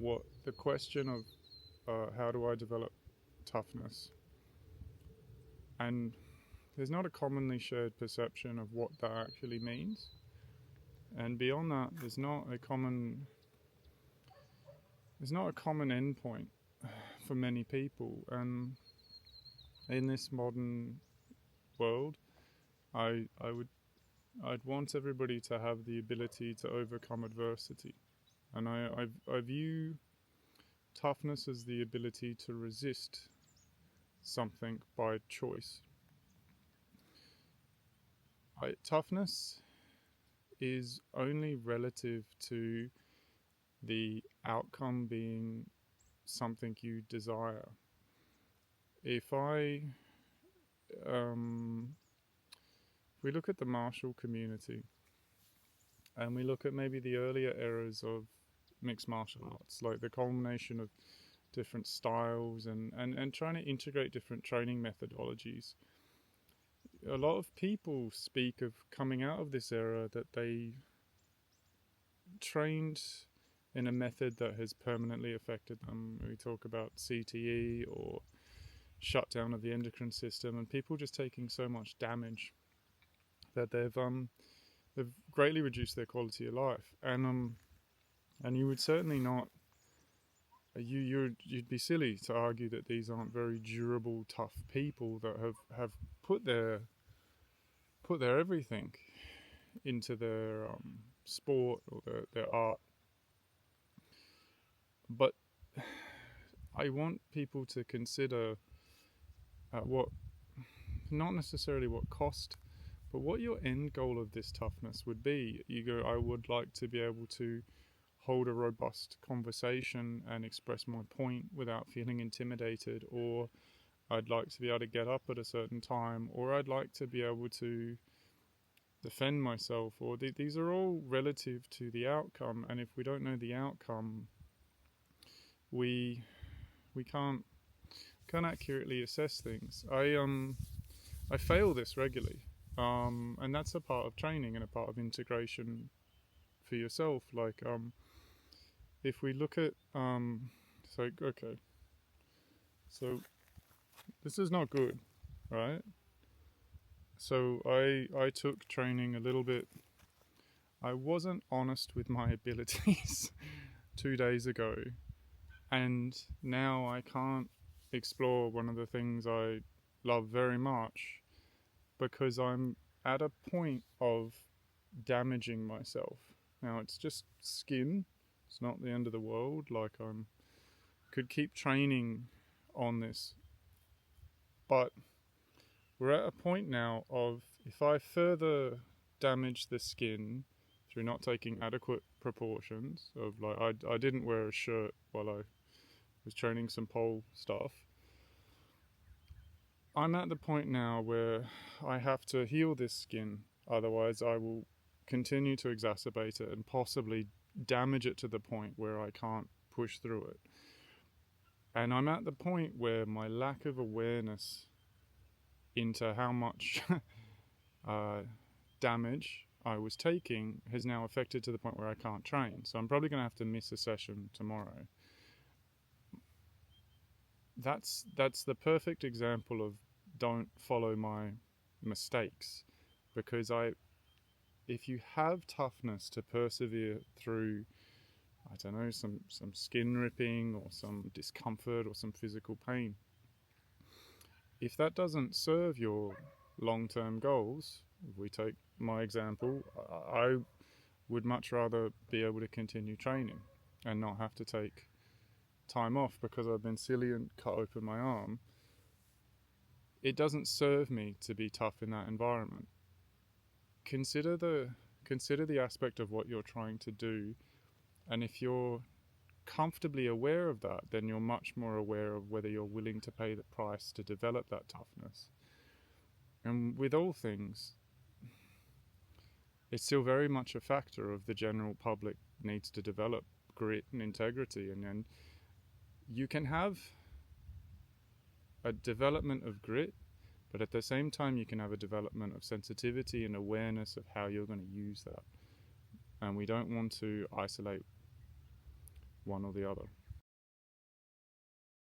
what the question of how do I develop toughness, and there's not a commonly shared perception of what that actually means. And beyond that, there's not a common endpoint for many people. And in this modern world, I'd want everybody to have the ability to overcome adversity. And I view toughness as the ability to resist something by choice. Toughness is only relative to the outcome being something you desire. If we look at the martial community and we look at maybe the earlier eras of mixed martial arts, like the culmination of different styles and trying to integrate different training methodologies, a lot of people speak of coming out of this era that they trained in a method that has permanently affected them. We talk about CTE or shutdown of the endocrine system, and people just taking so much damage that they've greatly reduced their quality of life. And you would certainly not you'd be silly to argue that these aren't very durable, tough people that have put their everything into their sport or their art. But I want people to consider what, not necessarily what cost, but what your end goal of this toughness would be. You go, I would like to be able to hold a robust conversation and express my point without feeling intimidated, or I'd like to be able to get up at a certain time, or I'd like to be able to defend myself, or these are all relative to the outcome. And if we don't know the outcome, we can't accurately assess things. I fail this regularly, and that's a part of training and a part of integration for yourself. Like if we look at so this is not good, right? So I took training a little bit. I wasn't honest with my abilities 2 days ago, and now I can't explore one of the things I love very much because I'm at a point of damaging myself. Now it's just skin. It's not the end of the world. Like could keep training on this, but we're at a point now of if I further damage the skin through not taking adequate precautions of like I didn't wear a shirt while I was training some pole stuff. I'm at the point now where I have to heal this skin, otherwise I will continue to exacerbate it and possibly damage it to the point where I can't push through it. And I'm at the point where my lack of awareness into how much damage I was taking has now affected to the point where I can't train. So I'm probably going to have to miss a session tomorrow. That's the perfect example of don't follow my mistakes, because if you have toughness to persevere through, I don't know, some skin ripping or some discomfort or some physical pain, if that doesn't serve your long-term goals, if we take my example, I would much rather be able to continue training and not have to take time off because I've been silly and cut open my arm. It doesn't serve me to be tough in that environment. Consider the aspect of what you're trying to do, and if you're comfortably aware of that, then you're much more aware of whether you're willing to pay the price to develop that toughness. And with all things, it's still very much a factor of the general public needs to develop grit and integrity, and you can have a development of grit, but at the same time you can have a development of sensitivity and awareness of how you're going to use that. And we don't want to isolate one or the other.